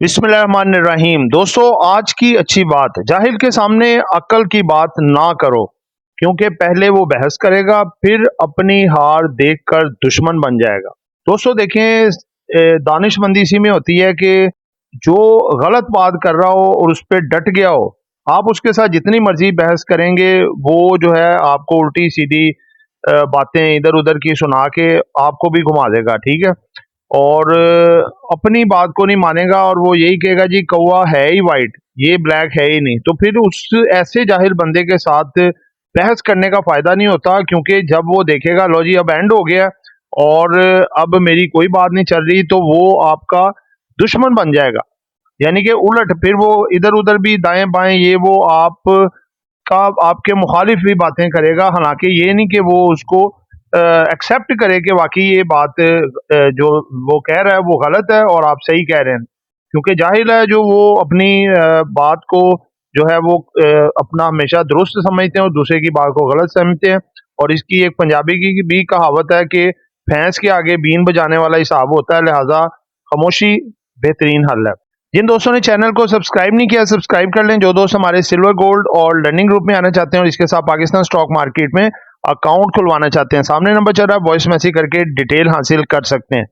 बिस्मिल्लाहिर्रहमानिर्रहीम। दोस्तों, आज की अच्छी बात, जाहिल के सामने अक्ल की बात ना करो, क्योंकि पहले वो बहस करेगा, फिर अपनी हार देखकर दुश्मन बन जाएगा। दोस्तों देखें, दानिशमंदी इसी में होती है कि जो गलत बात कर रहा हो और उस पर डट गया हो, आप उसके साथ जितनी मर्जी बहस करेंगे, वो जो है आपको उल्टी सीधी बातें इधर उधर की सुना के आपको भी घुमा देगा। ठीक है, और अपनी बात को नहीं मानेगा और वो यही कहेगा जी कौवा है ही वाइट, ये ब्लैक है ही नहीं। तो फिर उस ऐसे जाहिल बंदे के साथ बहस करने का फायदा नहीं होता, क्योंकि जब वो देखेगा लो जी अब एंड हो गया और अब मेरी कोई बात नहीं चल रही, तो वो आपका दुश्मन बन जाएगा। यानी कि उलट फिर वो इधर उधर भी दाएं बाएं ये वो का आपके मुखालिफ भी बातें करेगा, हालांकि ये नहीं कि वो उसको एक्सेप्ट करे कि वाकई ये बात जो वो कह रहा है वो गलत है और आप सही कह रहे हैं। क्योंकि जाहिल है जो वो अपनी बात को जो है वो अपना हमेशा दुरुस्त समझते हैं और दूसरे की बात को गलत समझते हैं। और इसकी एक पंजाबी की भी कहावत है कि भैंस के आगे बीन बजाने वाला हिसाब होता है, लिहाजा खामोशी बेहतरीन हल है। जिन दोस्तों ने चैनल को सब्सक्राइब नहीं किया, सब्सक्राइब कर लें। जो दोस्त हमारे सिल्वर गोल्ड और लर्निंग ग्रुप में आना चाहते हैं और इसके साथ पाकिस्तान स्टॉक मार्केट में अकाउंट खुलवाना चाहते हैं, सामने नंबर चल रहा है, वॉइस मैसेज करके डिटेल हासिल कर सकते हैं।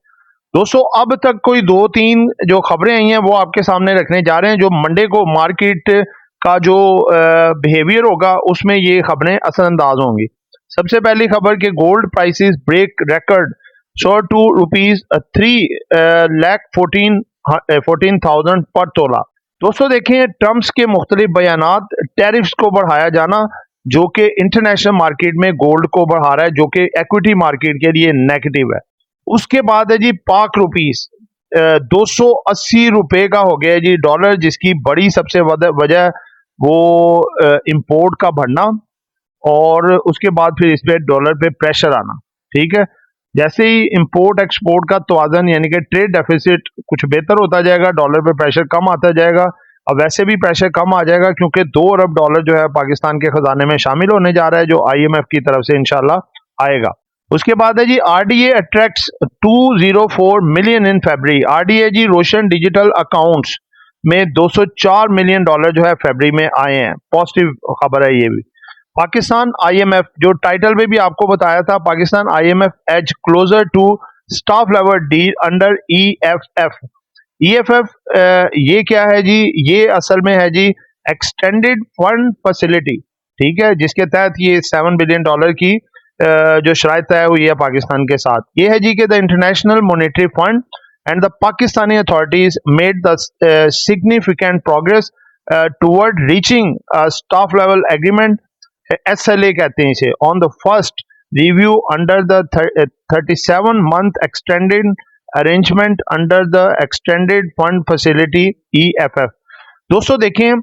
दोस्तों, अब तक कोई 2-3 जो खबरें आई हैं वो आपके सामने रखने जा रहे हैं, जो मंडे को मार्केट का जो बिहेवियर होगा उसमें ये खबरें असरअंदाज होंगी। सबसे पहली खबर कि gold prices break record soar to rupees 3,14,000 पर तोला। दोस्तों देखें, ट्रम्प्स के मुख्तलिफ बयानात, टैरिफ्स को बढ़ाया जाना जो कि इंटरनेशनल मार्केट में गोल्ड को बढ़ा रहा है, जो कि इक्विटी मार्केट के लिए नेगेटिव है। उसके बाद है जी पाक रुपीस 280 रुपए का हो गया जी डॉलर, जिसकी बड़ी सबसे वजह वो इंपोर्ट का बढ़ना और उसके बाद फिर इस पे डॉलर पे प्रेशर आना। ठीक है, जैसे ही इंपोर्ट एक्सपोर्ट का तवाज़न यानी कि ट्रेड डेफिसिट कुछ बेहतर होता जाएगा, डॉलर पे प्रेशर कम आता जाएगा। अब वैसे भी प्रेशर कम आ जाएगा क्योंकि 2 अरब डॉलर जो है पाकिस्तान के खजाने में शामिल होने जा रहा है, जो IMF की तरफ से इंशाल्लाह आएगा। उसके बाद है जी RDA attracts 204 million in February. RDA जी रोशन डिजिटल अकाउंट्स में 204 मिलियन डॉलर जो है फरवरी में आए हैं। पॉजिटिव खबर है ये भी। पाकिस्तान IMF, जो टाइटल में भी आपको बताया था, Pakistan IMF edge closer to staff level deal under EFF। EFF ये क्या है जी? ये असल में है जी एक्सटेंडेड फंड फैसिलिटी। ठीक है, जिसके तहत ये 7 बिलियन डॉलर की जो शराइत तय हुई है पाकिस्तान के साथ। ये है जी कि the international monetary fund and the Pakistani authorities made the significant progress toward reaching staff level agreement, SLA कहते हैं इसे, on the first review under the 37 month extended arrangement under the extended fund facility EFF। दोस्तों देखें,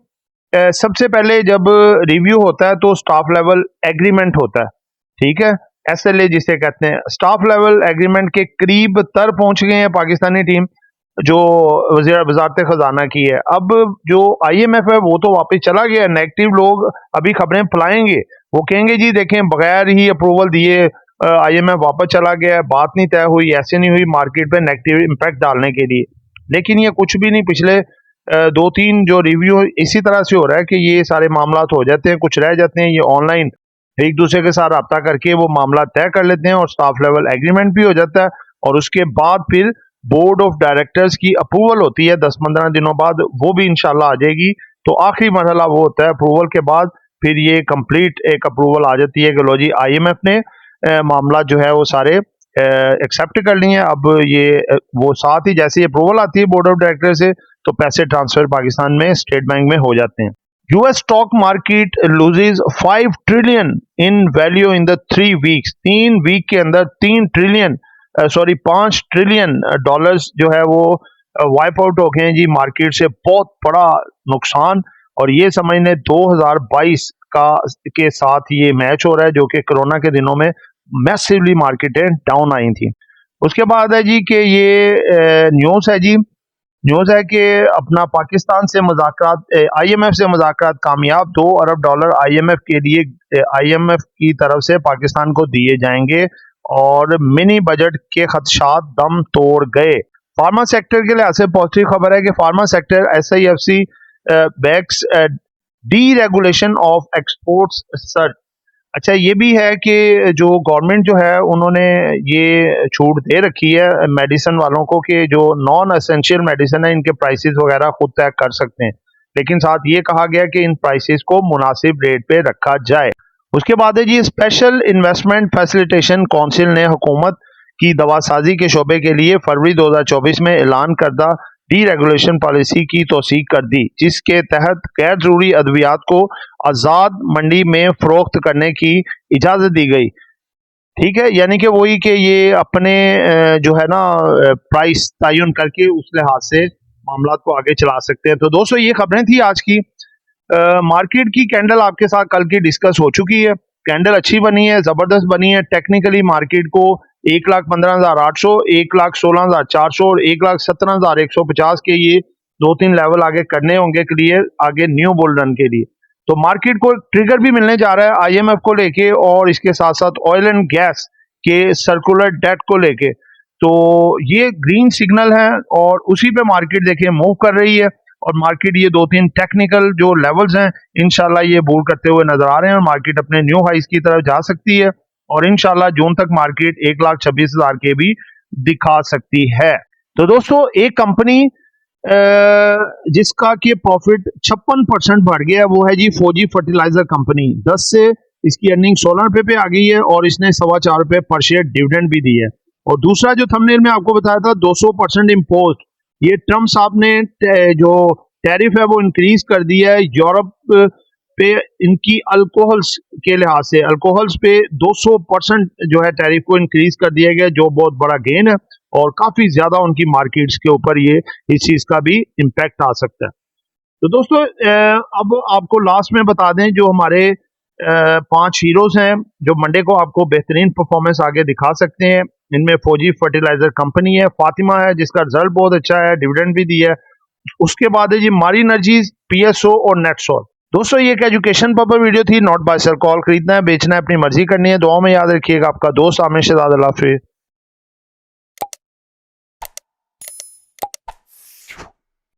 सबसे पहले जब review होता है तो स्टाफ लेवल एग्रीमेंट होता है। ठीक है, SLA जिसे कहते हैं। स्टाफ लेवल एग्रीमेंट के करीब तर पहुंच गए हैं पाकिस्तानी टीम, जो वजारत खजाना की है। अब जो IMF है वो तो वापस चला गया। नेगेटिव लोग अभी खबरें फैलाएंगे, वो कहेंगे जी देखें बगैर ही अप्रूवल दिए IMF वापस चला गया है, बात नहीं तय हुई, ऐसे नहीं हुई, मार्केट पे नेगेटिव इम्पैक्ट डालने के लिए। लेकिन ये कुछ भी नहीं। पिछले 2-3 जो रिव्यू इसी तरह से हो रहा है कि ये सारे मामला हो जाते हैं, कुछ रह जाते हैं, ये ऑनलाइन एक दूसरे के साथ रब्ता करके वो मामला तय कर लेते हैं और स्टाफ लेवल एग्रीमेंट भी हो जाता है। और उसके बाद फिर बोर्ड ऑफ डायरेक्टर्स की अप्रूवल होती है 10-15 दिनों बाद, वो भी इंशाल्लाह आ जाएगी। तो आखिरी मरहला वो होता है अप्रूवल के बाद, फिर ये कंप्लीट एक अप्रूवल आ जाती है कि लो जी IMF ने मामला जो है वो सारे एक्सेप्ट कर लिए। अब ये वो साथ ही जैसे अप्रूवल आती है बोर्ड ऑफ डायरेक्टर से, तो पैसे ट्रांसफर पाकिस्तान में स्टेट बैंक में हो जाते हैं। US stock market loses 5 trillion in value in the 3 weeks. 3 week के अंदर 5 ट्रिलियन डॉलर्स जो है वो वाइप आउट हो गए हैं जी मार्केट से। बहुत बड़ा नुकसान। और ये समझ लें 2022 का के साथ ये मैच हो रहा है, जो कि कोरोना के दिनों में मैसिवली मार्केटें डाउन आई थी। उसके बाद है जी कि ये न्यूज़ है जी, न्यूज़ है कि अपना पाकिस्तान से मुज़ाकरात, IMF से मुज़ाकरात कामयाब। 2 अरब डॉलर IMF के लिए IMF की तरफ से पाकिस्तान को दिए जाएंगे और मिनी बजट के खदशात दम तोड़ गए। फार्मा सेक्टर के लिहाज से पॉजिटिव खबर है कि pharma sector SIFC backs deregulation of exports search. अच्छा, ये भी है कि जो गवर्नमेंट जो है उन्होंने ये छूट दे रखी है मेडिसिन वालों को कि जो नॉन एसेंशियल मेडिसिन है इनके प्राइसेस वगैरह खुद तय कर सकते हैं, लेकिन साथ ये कहा गया कि इन प्राइसेस को मुनासिब रेट पे रखा जाए। उसके बाद है जी, स्पेशल इन्वेस्टमेंट फैसिलिटेशन काउंसिल ने हुकूमत की दवासाजी के शोबे के लिए फरवरी 2024 में ऐलान करदा डीरेगुलेशन पॉलिसी की तौसीक कर दी, जिसके तहत गैर जरूरी अद्वियात को आज़ाद मंडी में फरोख्त करने की इजाज़त दी गई। ठीक है, यानी कि वही कि ये अपने जो है ना प्राइस तयन करके उस लिहाज से मामला को आगे चला सकते हैं। तो दोस्तों, ये खबरें थी आज की। मार्केट की कैंडल आपके साथ कल की डिस्कस हो चुकी है। कैंडल अच्छी बनी है, जबरदस्त बनी है। टेक्निकली मार्केट को 1,15,800, 1,16,400 और 1,17,150 के ये 2-3 लेवल आगे करने होंगे क्लियर आगे न्यू बुल रन के लिए। तो मार्केट को ट्रिगर भी मिलने जा रहा है IMF को लेके और इसके साथ साथ ऑयल एंड गैस के सर्कुलर डेट को लेके। तो ये ग्रीन सिग्नल है और उसी पे मार्केट देखिए मूव कर रही है और मार्केट ये 2-3 टेक्निकल जो लेवल्स हैं इंशाल्लाह ये बूट करते हुए नजर आ रहे हैं और मार्केट अपने न्यू हाइस की तरफ जा सकती है और इंशाल्लाह जून तक मार्केट 1,26,000 के भी दिखा सकती है। तो दोस्तों, एक कंपनी जिसका कि प्रॉफिट 56% बढ़ गया वो है जी फौजी फर्टिलाइजर कंपनी। 10 से इसकी अर्निंग 16 रुपए पे आ गई है और इसने 4.25 रुपए पर शेयर डिविडेंड भी दी है। और दूसरा जो थंबनेल में आपको बताया था 200% इम्पोज, ये ट्रम्प साहब ने जो टैरिफ है वो इंक्रीज कर दिया है यूरोप पे इनकी अल्कोहल्स के लिहाज से। अल्कोहल्स पे 200% जो है टैरिफ को इंक्रीज कर दिया गया, जो बहुत बड़ा गेन है और काफी ज्यादा उनकी मार्केट्स के ऊपर ये इस चीज का भी इम्पैक्ट आ सकता है। तो दोस्तों, अब आपको लास्ट में बता दें जो हमारे 5 हीरोज हैं जो मंडे को आपको बेहतरीन परफॉर्मेंस आगे दिखा सकते हैं। इनमें फौजी फर्टिलाइजर कंपनी है, फातिमा है जिसका रिजल्ट बहुत अच्छा है, डिविडेंड भी दिया है। उसके बाद है जी मारी एनर्जीज, PSO और नेटसोल। दोस्तों, ये एक एजुकेशन पर्पस वीडियो थी, नॉट बाय सेल। कॉल खरीदना है, बेचना है, अपनी मर्जी करनी है। दुआ में याद रखिएगा। आपका दोस्त आमिर शहजाद। अल्लाह हाफिज़।